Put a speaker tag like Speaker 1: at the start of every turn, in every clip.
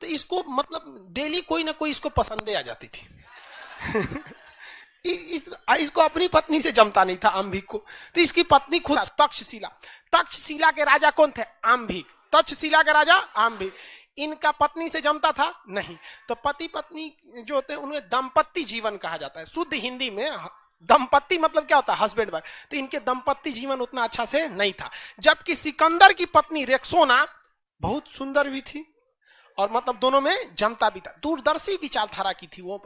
Speaker 1: तो इसको मतलब डेली कोई ना कोई इसको पसंदे आ जाती थी। इसको अपनी पत्नी से जमता नहीं था आम्भिक को। तो इसकी पत्नी खुद तक्षशिला, तक्षशिला के राजा कौन थे? आम्भिक। तक्षशिला के राजा आम्भिक, इनका पत्नी से जमता था नहीं। तो पति पत्नी जो होते हैं उन्हें दाम्पत्य जीवन कहा जाता है। शुद्ध हिंदी में दंपत्ति मतलब क्या होता है? Husband wife. तो इनके दंपत्ति जीवन उतना अच्छा से नहीं था। जबकि सिकंदर की पत्नी रेक्सोना बहुत सुंदर भी थी और मतलब दोनों में जमता भी था, दूरदर्शी विचारधारा की थी वो।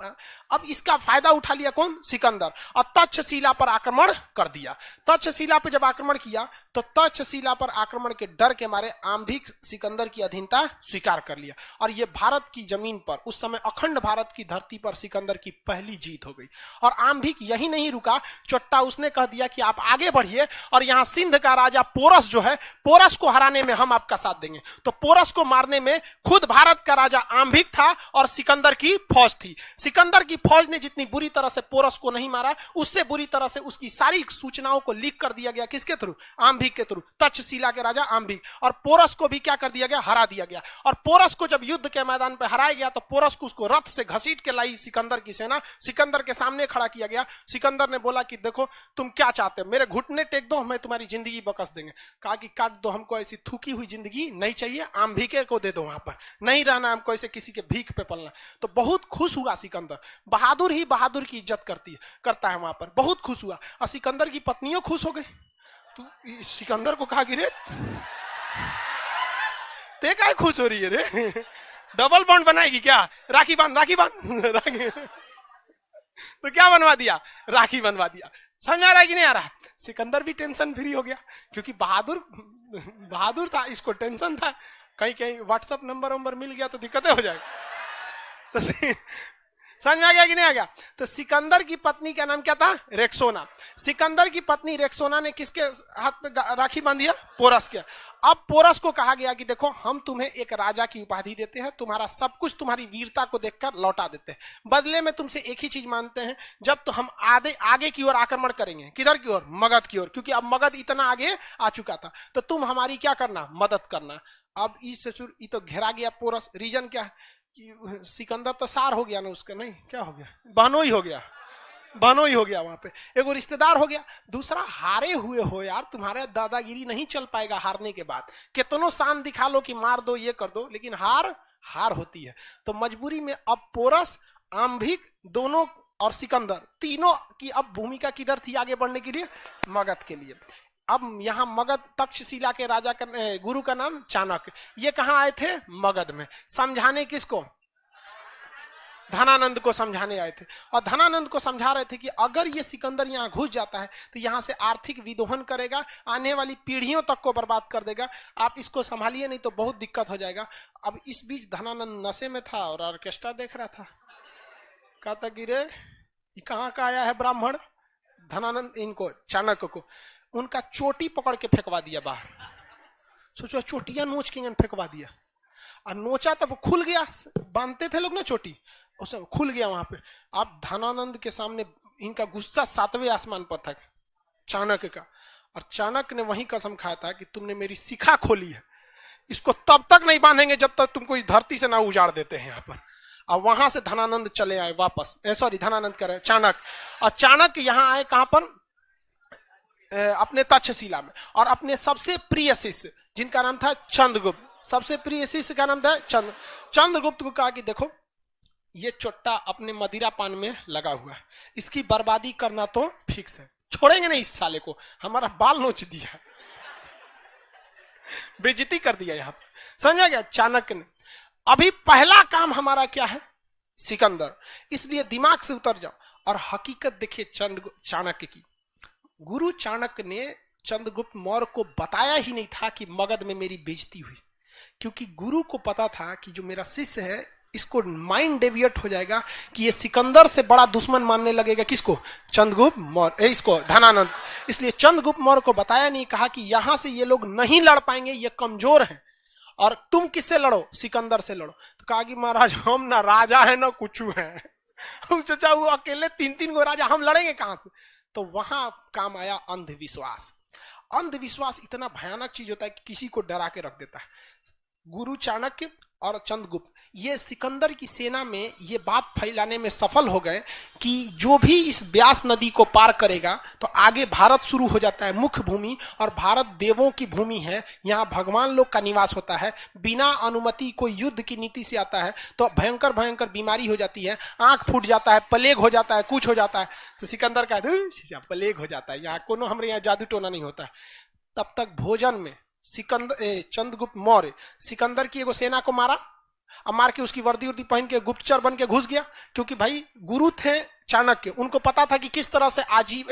Speaker 1: अब इसका फायदा उठा लिया कौन? सिकंदर, और तक्षशिला पर आक्रमण कर दिया। तक्षशिला पर जब आक्रमण किया तो तक्षशिला पर आक्रमण के डर के मारे आम्भिक सिकंदर की अधीनता स्वीकार कर लिया, और ये भारत की जमीन पर, उस समय अखंड भारत की धरती पर सिकंदर की पहली जीत हो गई। और आम्भिक यही नहीं रुका, चोट्टा उसने कह दिया कि आप आगे बढ़िए और यहां सिंध का राजा पोरस जो है, पोरस को हराने में हम आपका साथ देंगे। तो पोरस को मारने में खुद भारत का राजा आम्भिक था और सिकंदर की फौज थी। सिकंदर की फौज ने जितनी बुरी तरह से पोरस को नहीं मारा, उससे बुरी तरह से उसकी सारी सूचनाओं को लीक कर दिया गया। किसके थ्रू? आम्भिक के थ्रू, तक्षशिला के राजा आम्भिक। और पोरस को भी क्या कर दिया गया? हरा दिया गया। और पोरस को जब युद्ध के मैदान पर हराया गया तो पोरस को उसको रथ से घसीट के लाई सिकंदर की सेना, सिकंदर के सामने खड़ा किया गया। सिकंदर ने बोला कि देखो तुम क्या चाहते हो, मेरे घुटने टेक दो, मैं तुम्हारी जिंदगी बकस देंगे। कहा कि काट दो, हमको ऐसी थूकी हुई जिंदगी नहीं चाहिए, आम्भिके को दे दो, वहां पर नहीं रहना हमको, ऐसे किसी के भीख पे पलना। तो बहुत खुश हुआ सिकंदर। बहादुर ही बहादुर की इज्जत करता है वहां पर, बहुत खुश हुआ। और सिकंदर की पत्नियों खुश हो गई। तो सिकंदर को कहा कि रे ते क्या खुश हो रही है रे, डबल बॉन्ड बनाएगी क्या? राखी बांध, राखी बांध, राखी। तो क्या बनवा दिया? राखी बनवा दिया। समझ आ रहा है कि नहीं आ रहा? सिकंदर भी टेंशन फ्री हो गया, क्योंकि बहादुर था, इसको टेंशन था कहीं कहीं व्हाट्सएप नंबर मिल गया तो दिक्कतें हो जाएगी। तो समझ में आ गया कि नहीं आ गया? तो सिकंदर की पत्नी का नाम क्या था? रेक्सोना। सिकंदर की पत्नी रेक्सोना ने किसके हाथ में राखी बांधी है? पोरस के। अब पोरस को कहा गया कि देखो हम तुम्हें एक राजा की उपाधि देते हैं, तुम्हारा सब कुछ तुम्हारी वीरता को देखकर लौटा देते हैं, बदले में तुमसे एक ही चीज मानते हैं, जब तो हम आगे की ओर आक्रमण करेंगे। किधर की ओर? मगध की ओर, क्योंकि अब मगध इतना आगे आ चुका था, तो तुम हमारी क्या करना? मदद करना। अब ये तो घेरा गया पोरस। रीजन क्या है? सिकंदर तो सार हो गया ना उसका, नहीं क्या हो गया? बहनोई हो गया, बहनोई हो गया। वहां पे एगो रिश्तेदार हो गया, दूसरा हारे हुए हो यार, तुम्हारे दादागिरी नहीं चल पाएगा हारने के बाद। कितनो शान दिखा लो कि मार दो, ये कर दो, लेकिन हार होती है। तो मजबूरी में अब पोरस, आम्भिक दोनों और सिकंदर तीनों की अब भूमिका किधर थी आगे बढ़ने के लिए? मगध के लिए। अब यहां मगध, तक्षशिला के राजा का गुरु का नाम चाणक्य। ये कहां आए थे? मगध में। समझाने किसको? धनानंद को समझाने आए थे। और धनानंद को समझा रहे थे कि अगर ये सिकंदर यहां घुस जाता है तो यहां से आर्थिक विदोहन करेगा, आने वाली पीढ़ियों तक को बर्बाद कर देगा, आप इसको संभालिए नहीं तो बहुत दिक्कत हो जाएगा। अब इस बीच धनानंद नशे में था और ऑर्केस्ट्रा देख रहा था। कहता गिरे कहां का आया है ब्राह्मण? धनानंद इनको, चाणक्य को, उनका चोटी पकड़ के फेंकवा दिया बाहर। सोचो, चोटियां नोच के फेंकवा दिया, और नोचा तब खुल गया। बांधते थे लोग ना चोटी, उस खुल गया वहां पे। अब धनानंद के सामने इनका गुस्सा 7वें आसमान पर था, चाणक्य का। और चाणक्य ने वही कसम खाया था कि तुमने मेरी शिखा खोली है, इसको तब तक नहीं बांधेंगे जब तक तुमको इस धरती से ना उजाड़ देते हैं यहाँ पर। और वहां से धनानंद चले आए वापस, सॉरी धनानंद कह रहे चाणक्य। और चाणक्य यहाँ आए कहां पर? अपने तक्षशिला में। और अपने सबसे प्रिय शिष्य जिनका नाम था चंद्रगुप्त, सबसे प्रिय शिष्य का नाम था चंद्रगुप्त को कहा कि देखो ये चोट्टा अपने मदिरा पान में लगा हुआ है, इसकी बर्बादी करना तो फिक्स है, छोड़ेंगे नहीं इस साले को, हमारा बाल नोच दिया, बेइज्जती कर दिया यहाँ पर। समझ गया? चाणक्य ने अभी पहला काम हमारा क्या है? सिकंदर। इसलिए दिमाग से उतर जाओ और हकीकत देखिए चाणक्य की। गुरु चाणक्य ने चंद्रगुप्त मौर्य को बताया ही नहीं था कि मगध में मेरी बेइज्जती हुई, क्योंकि गुरु को पता था कि जो मेरा शिष्य है इसको माइंड डेविएट हो जाएगा कि ये सिकंदर से बड़ा दुश्मन मानने लगेगा। किसको? चंद्रगुप्त मौर्य, इसको धनानंद। इसलिए चंद्रगुप्त मौर्य को बताया नहीं, कहा कि यहां से ये लोग नहीं लड़ पाएंगे, ये कमजोर हैं, और तुम किससे लड़ो? सिकंदर से लड़ो। तो कहा कि महाराज हम ना राजा है ना कुछ है, चाचा वो अकेले 3-3 गो राजा, हम लड़ेंगे कहां से? तो वहां काम आया अंधविश्वास। अंधविश्वास इतना भयानक चीज होता है कि किसी को डरा के रख देता है। गुरु चाणक्य और चंद्रगुप्त ये सिकंदर की सेना में ये बात फैलाने में सफल हो गए कि जो भी इस ब्यास नदी को पार करेगा तो आगे भारत शुरू हो जाता है, मुख्य भूमि, और भारत देवों की भूमि है, यहाँ भगवान लोग का निवास होता है। बिना अनुमति कोई युद्ध की नीति से आता है तो भयंकर भयंकर बीमारी हो जाती है, आंख फूट जाता है, प्लेग हो जाता है, कुछ हो जाता है। तो सिकंदर का प्लेग हो जाता है, यहाँ कोनो हमारे यहाँ जादू टोना नहीं होता है। तब तक भोजन में चंद्रगुप्त मौर्य सिकंदर की एगो सेना को मारा, अब मार के उसकी वर्दी उर्दी पहन के गुप्तचर बन के घुस गया, क्योंकि भाई गुरु थे चाणक्य, उनको पता था कि किस तरह से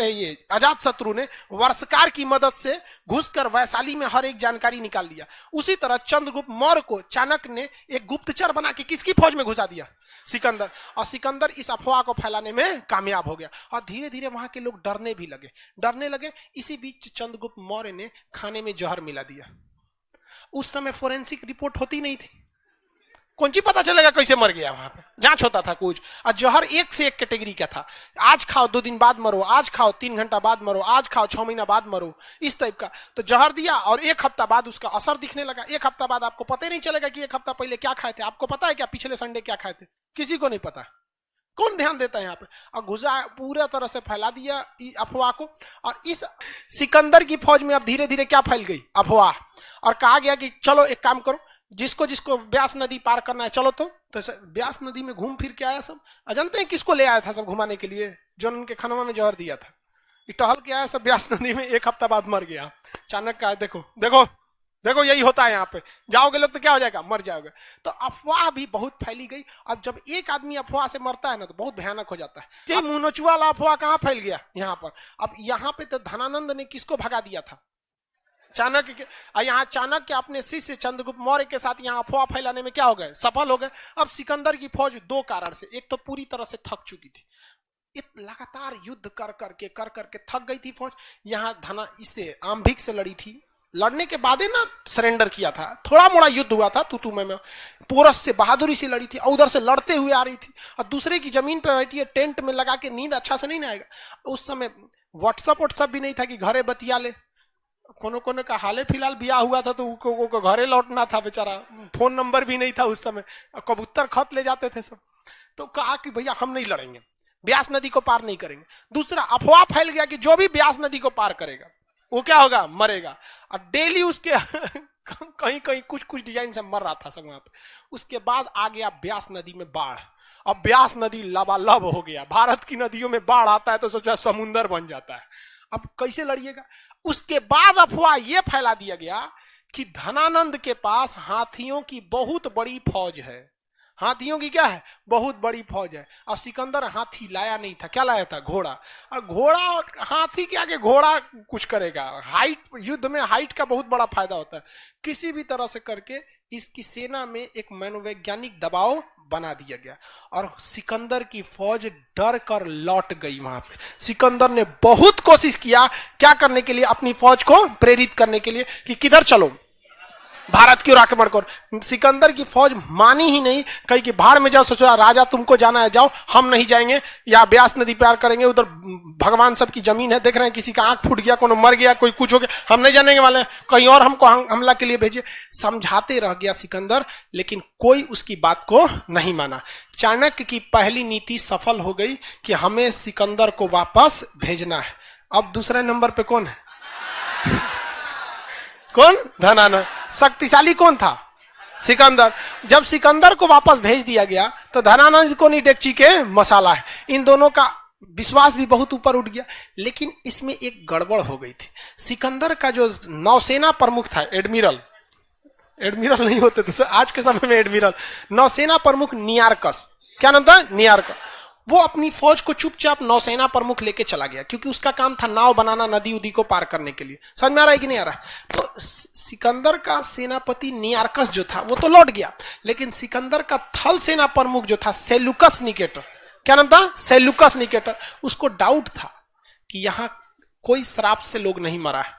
Speaker 1: ये अजात शत्रु ने वर्षकार की मदद से घुसकर वैशाली में हर एक जानकारी निकाल लिया। उसी तरह चंद्रगुप्त मौर्य को चाणक्य ने एक गुप्तचर बना के किसकी फौज में घुसा दिया, सिकंदर। और सिकंदर इस अफवाह को फैलाने में कामयाब हो गया और धीरे धीरे वहां के लोग डरने लगे। इसी बीच चंद्रगुप्त मौर्य ने खाने में जहर मिला दिया। उस समय फोरेंसिक रिपोर्ट होती नहीं थी, कौन सी पता चलेगा कैसे मर गया, वहां पे जांच होता था कुछ। और जहर एक से एक कैटेगरी का था, आज खाओ 2 दिन बाद मरो, आज खाओ 3 घंटा बाद मरो, आज खाओ 6 महीना बाद मरो, इस टाइप का। तो जहर दिया और 1 हफ्ता बाद उसका असर दिखने लगा। 1 हफ्ता बाद आपको पता ही नहीं चलेगा कि 1 हफ्ता पहले क्या खाए थे। आपको पता है क्या पिछले संडे क्या खाए थे? किसी को नहीं पता, कौन ध्यान देता है यहाँ पे। और घुसा पूरा तरह से फैला दिया अफवाह को। और इस सिकंदर की फौज में अब धीरे धीरे क्या फैल गई, अफवाह। और कहा गया कि चलो एक काम करो, जिसको जिसको ब्यास नदी पार करना है चलो। तो ब्यास नदी में घूम फिर के आया सब। जानते हैं किसको ले आया था सब घुमाने के लिए? जो उनके खानवा में जहर दिया था, टहल के आया सब ब्यास नदी में, 1 हफ्ता बाद मर गया। चाणक्य का देखो देखो देखो यही होता है, यहाँ पे जाओगे लोग तो क्या हो जाएगा, मर जाओगे। तो अफवाह भी बहुत फैली गई। अब जब एक आदमी अफवाह से मरता है ना तो बहुत भयानक हो जाता है। मुनोचुआ वाला अफवाह कहाँ फैल गया यहाँ पर। अब यहाँ पे तो धनानंद ने किसको भगा दिया था, चाणक्य के। यहाँ चाणक्य अपने शिष्य चंद्रगुप्त मौर्य के साथ यहाँ अफवाह फैलाने में क्या हो गए, सफल हो गए। अब सिकंदर की फौज 2 कारण से, एक तो पूरी तरह से थक चुकी थी, लगातार युद्ध कर करके थक गई थी फौज। यहाँ इससे आम्भिक से लड़ी थी, लड़ने के बाद ना सरेंडर किया था, थोड़ा मोड़ा युद्ध हुआ था तू में। पोरस से बहादुरी से लड़ी थी और उधर से लड़ते हुए आ रही थी। और दूसरे की जमीन पे बैठी है, टेंट में लगा के, नींद अच्छा से नहीं आएगा। उस समय व्हाट्सएप भी नहीं था कि घरे बतिया ले। कोनो का हाले फिलहाल ब्याह हुआ था तो घरे लौटना था बेचारा, फोन नंबर भी नहीं था उस समय, कबूतर खत ले जाते थे सब। तो कहा कि भैया हम नहीं लड़ेंगे, ब्यास नदी को पार नहीं करेंगे। दूसरा अफवाह फैल गया कि जो भी ब्यास नदी को पार करेगा वो क्या होगा, मरेगा। और डेली उसके कहीं कहीं कुछ डिजाइन से मर रहा था सब वहां पे। उसके बाद आ गया ब्यास नदी में बाढ़। अब ब्यास नदी लबालब हो गया। भारत की नदियों में बाढ़ आता है तो सोचा समुंदर बन जाता है। अब कैसे लड़िएगा। उसके बाद अफवाह यह फैला दिया गया कि धनानंद के पास हाथियों की बहुत बड़ी फौज है। हाथियों की क्या है, बहुत बड़ी फौज है। और सिकंदर हाथी लाया नहीं था, क्या लाया था, घोड़ा। और घोड़ा और हाथी के आगे घोड़ा कुछ करेगा। हाइट, युद्ध में हाइट का बहुत बड़ा फायदा होता है। किसी भी तरह से करके इसकी सेना में एक मनोवैज्ञानिक दबाव बना दिया गया और सिकंदर की फौज डर कर लौट गई। वहां पे सिकंदर ने बहुत कोशिश किया क्या करने के लिए, अपनी फौज को प्रेरित करने के लिए कि किधर चलो, भारत की ओर आक्रमण करो। सिकंदर की फौज मानी ही नहीं, कही कि भाड़ में जाओ। सोचा राजा तुमको जाना है जाओ, हम नहीं जाएंगे, या ब्यास नदी पार करेंगे, उधर भगवान सब की जमीन है। देख रहे हैं किसी का आंख फूट गया, कोई मर गया, कोई कुछ हो गया, हम नहीं जाने वाले, कहीं और हमको हमला के लिए भेजिए। समझाते रह गया सिकंदर, लेकिन कोई उसकी बात को नहीं माना। चाणक्य की पहली नीति सफल हो गई कि हमें सिकंदर को वापस भेजना है। अब दूसरे नंबर पे कौन है कौन, धनानंद। शक्तिशाली कौन था, सिकंदर। जब सिकंदर को वापस भेज दिया गया तो धनानंद को नहीं डेगची के मसाला है। इन दोनों का विश्वास भी बहुत ऊपर उठ गया। लेकिन इसमें एक गड़बड़ हो गई थी। सिकंदर का जो नौसेना प्रमुख था, एडमिरल नहीं होते थे आज के समय में, एडमिरल, नौसेना प्रमुख नियारकस, क्या नाम था, नियारकस। वो अपनी फौज को चुपचाप नौसेना प्रमुख लेके चला गया, क्योंकि उसका काम था नाव बनाना नदी उदी को पार करने के लिए। समझ में आ रहा है कि नहीं आ रहा है? तो सिकंदर का सेनापति नियारकस जो था वो तो लौट गया, लेकिन सिकंदर का थल सेना प्रमुख जो था सेल्यूकस निकेटर, क्या नाम था, सेल्यूकस निकेटर, उसको डाउट था कि यहां कोई श्राप से लोग नहीं मरा है,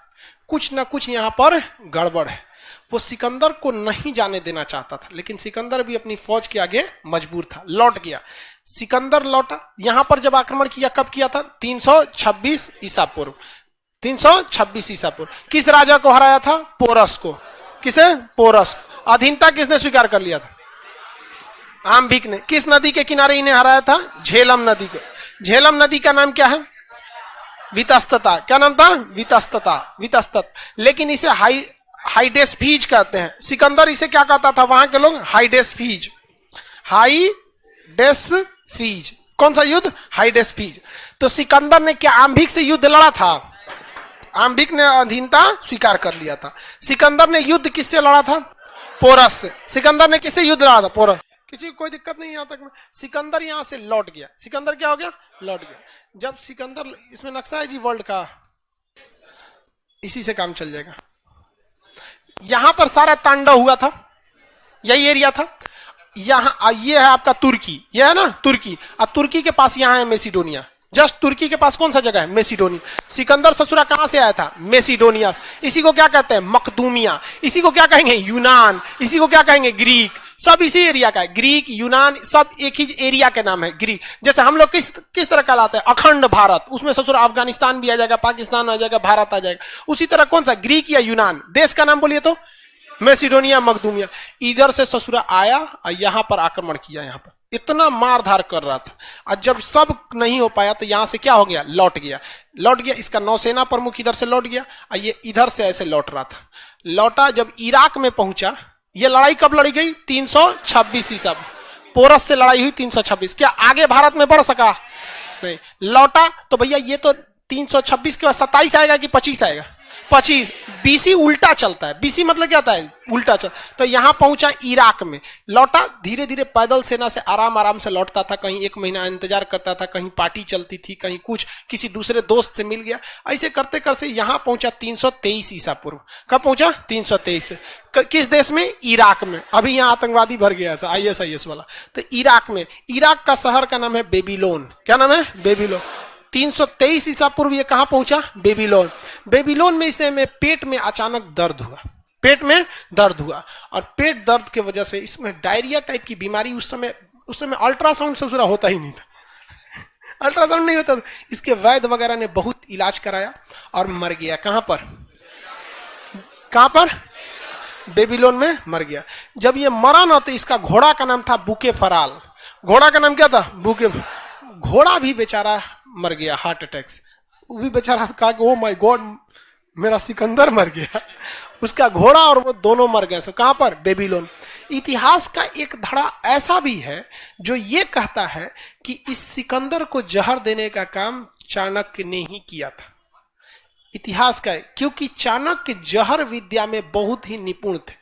Speaker 1: कुछ ना कुछ यहां पर गड़बड़ है। वो सिकंदर को नहीं जाने देना चाहता था, लेकिन सिकंदर भी अपनी फौज के आगे मजबूर था, लौट गया। सिकंदर लौटा, यहां पर जब आक्रमण किया, कब किया था, 326 ईसा पूर्व, 326 ईसा पूर्व। किस राजा को हराया था, पोरस को। किसे, पोरस। अधीनता किसने स्वीकार कर लिया था, आम्भिक ने। किस नदी के किनारे इन्हें हराया था? झेलम नदी को। झेलम नदी का नाम क्या है? वितस्तता। क्या नाम था? वितस्तता, वितस्तत। लेकिन इसे हाइडेस्फीज कहते हैं। सिकंदर इसे क्या कहता था वहां के लोग? हाइडेस्फीज, हाइडेस्फीज। कौन सा युद्ध? हाइडेस्फीज। तो सिकंदर ने क्या आम्भिक से युद्ध लड़ा था? आम्भिक ने अधीनता स्वीकार कर लिया था। सिकंदर ने युद्ध किससे लड़ा था? पोरस से। सिकंदर ने किससे युद्ध लड़ा था? पोरस। किसी को कोई दिक्कत नहीं यहां तक में। सिकंदर यहां से लौट गया। सिकंदर क्या हो गया? लौट गया। जब सिकंदर, इसमें नक्शा है जी वर्ल्ड का, इसी से काम चल जाएगा। यहां पर सारा तांडव हुआ था, यही एरिया था। यहां ये है आपका तुर्की, ये है ना तुर्की। और तुर्की के पास यहां है मेसिडोनिया। जस्ट तुर्की के पास कौन सा जगह है? मेसिडोनिया। सिकंदर ससुरा कहां से आया था? मेसिडोनिया। इसी को क्या कहते हैं? मकदूमिया। इसी को क्या कहेंगे? यूनान। इसी को क्या कहेंगे? ग्रीक। सब इसी एरिया का है। ग्रीक, यूनान, सब एक ही एरिया के नाम है ग्रीक। जैसे हम लोग किस तरह कहलाते हैं? अखंड भारत। उसमें ससुरा अफगानिस्तान भी आ जाएगा, पाकिस्तान आ जाएगा, भारत आ जाएगा। उसी तरह कौन सा? ग्रीक या यूनान। देश का नाम बोलिए तो मेसिडोनिया, मकदूमिया। इधर से ससुरा आया और यहां पर आक्रमण किया। यहां पर इतना मारधार कर रहा था, और जब सब नहीं हो पाया तो यहां से क्या हो गया? लौट गया। लौट गया। इसका नौसेना प्रमुख इधर से लौट गया, और ये इधर से ऐसे लौट रहा था। लौटा, जब इराक में पहुंचा। ये लड़ाई कब लड़ी गई? 326 ईसा। पोरस से लड़ाई हुई 326। क्या आगे भारत में बढ़ सका? नहीं। लौटा तो भैया ये तो 326 के बाद 27 आएगा कि 25 आएगा? 25। बीसी उल्टा चलता है। बीसी मतलब क्या होता है? उल्टा चल। तो यहां पहुंचा इराक में। लौटा, धीरे धीरे पैदल सेना से आराम आराम से लौटता था। कहीं 1 महीना इंतजार करता था, कहीं पार्टी चलती थी, कहीं कुछ, किसी दूसरे दोस्त से मिल गया। ऐसे करते करते यहां पहुंचा 323 ईसा पूर्व। कब पहुंचा? 323। किस देश में? इराक में। अभी यहां आतंकवादी भर गया है, ISIS वाला। तो इराक में, इराक का शहर का नाम है बेबीलोन। क्या नाम है? बेबीलोन। 323 ईसा पूर्व ये कहां पहुंचा? बेबीलोन। बेबीलोन में इसे में पेट में अचानक दर्द हुआ। पेट में दर्द हुआ, और पेट दर्द की वजह से इसमें डायरिया टाइप की बीमारी। उस समय अल्ट्रासाउंड ससुरा होता ही नहीं था। अल्ट्रासाउंड नहीं होता था। इसके वैद्य वगैरह ने बहुत इलाज कराया और मर गया। कहां पर? कहां पर? बेबीलोन में मर गया। जब ये मरा ना, तो इसका घोड़ा का नाम था बुकेफराल। घोड़ा का नाम क्या था? बुके। घोड़ा भी बेचारा मर गया हार्ट अटैक से। वो भी बेचारा कहा कि ओ माय गॉड, मेरा सिकंदर मर गया। उसका घोड़ा और वो दोनों मर गए। सो कहां पर? बेबीलोन। इतिहास का एक धड़ा ऐसा भी है जो ये कहता है कि इस सिकंदर को जहर देने का काम चाणक्य ने ही किया था। इतिहास का है, क्योंकि चाणक्य जहर विद्या में बहुत ही निपुण थे।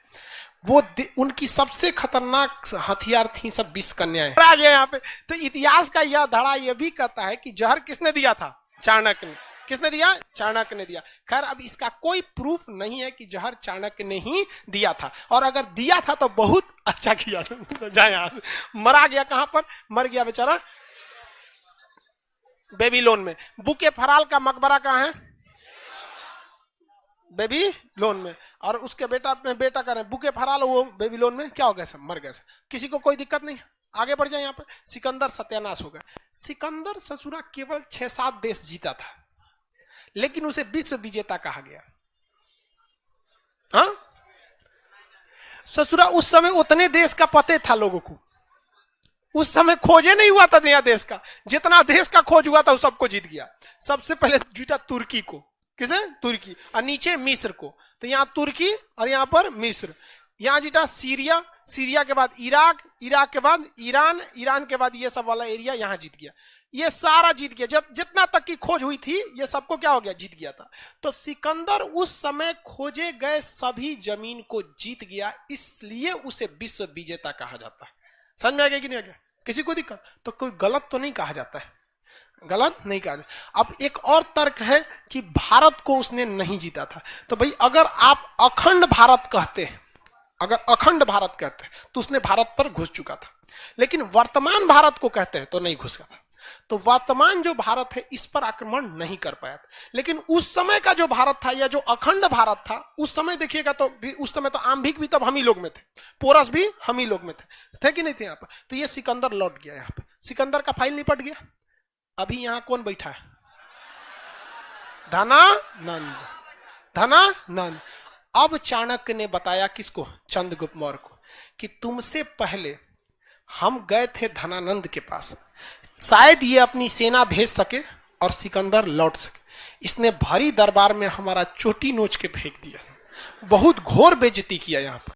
Speaker 1: वो उनकी सबसे खतरनाक हथियार थी सब 20 कन्याएं। आ गया यहाँ पे। तो इतिहास का यह धड़ा यह भी कहता है कि जहर किसने दिया था? चाणक्य ने। किसने दिया? चाणक्य ने दिया। खैर, अब इसका कोई प्रूफ नहीं है कि जहर चाणक्य ने ही दिया था, और अगर दिया था तो बहुत अच्छा किया था। मरा गया। कहां पर मर गया बेचारा? बेबीलोन में। बुकेफराल का मकबरा कहां है? बेबीलोन में। और उसके बेटा कर रहे बुकेफराल, वो बेबीलोन में क्या हो गया? सब मर गए। किसी को कोई दिक्कत नहीं। आगे बढ़ जाए। यहाँ पे सिकंदर सत्यानाश हो गया। सिकंदर ससुरा केवल 6-7 देश जीता था, लेकिन उसे विश्व विजेता कहा गया। हाँ, ससुरा उस समय उतने देश का पते था लोगों को। उस समय खोजे नहीं हुआ था नया देश का। जितना देश का खोज हुआ था वो सबको जीत गया। सबसे पहले जीता तुर्की को। किसे? तुर्की। और नीचे मिस्र को। तो यहां तुर्की और यहां पर मिस्र। यहां जीता सीरिया, सीरिया के बाद इराक, इराक के बाद ईरान, ईरान के बाद ये सब वाला एरिया यहां जीत गया। ये सारा जीत गया। जितना तक की खोज हुई थी ये सबको क्या हो गया? जीत गया था। तो सिकंदर उस समय खोजे गए सभी जमीन को जीत गया, इसलिए उसे विश्व विजेता कहा जाता है। समझ में आ गया कि नहीं आ गया? किसी को दिक्कत? तो कोई गलत तो नहीं कहा जाता है, गलत नहीं कहा। अब एक और तर्क है कि भारत को उसने नहीं जीता था। तो भाई अगर आप अखंड भारत कहते हैं, अगर अखंड भारत कहते हैं तो उसने भारत पर घुस चुका था। लेकिन वर्तमान भारत को कहते हैं तो नहीं घुसा था। तो वर्तमान जो भारत है इस पर आक्रमण नहीं कर पाया था। लेकिन उस समय का जो भारत था या जो अखंड भारत था, उस समय देखिएगा तो उस समय तो आम्भिक भी तब हम ही लोग में थे, पोरस भी हम ही लोग में थे कि नहीं थे यहाँ पर। तो ये सिकंदर लौट गया। यहाँ पे सिकंदर का फाइल निपट गया। अभी यहां कौन बैठा है? धनानंद। धनानंद। अब चाणक्य ने बताया किसको? चंद्रगुप्त मौर्य को, कि तुमसे पहले हम गए थे धनानंद के पास, शायद ये अपनी सेना भेज सके और सिकंदर लौट सके। इसने भारी दरबार में हमारा चोटी नोच के फेंक दिया, बहुत घोर बेइज्जती किया यहाँ पर।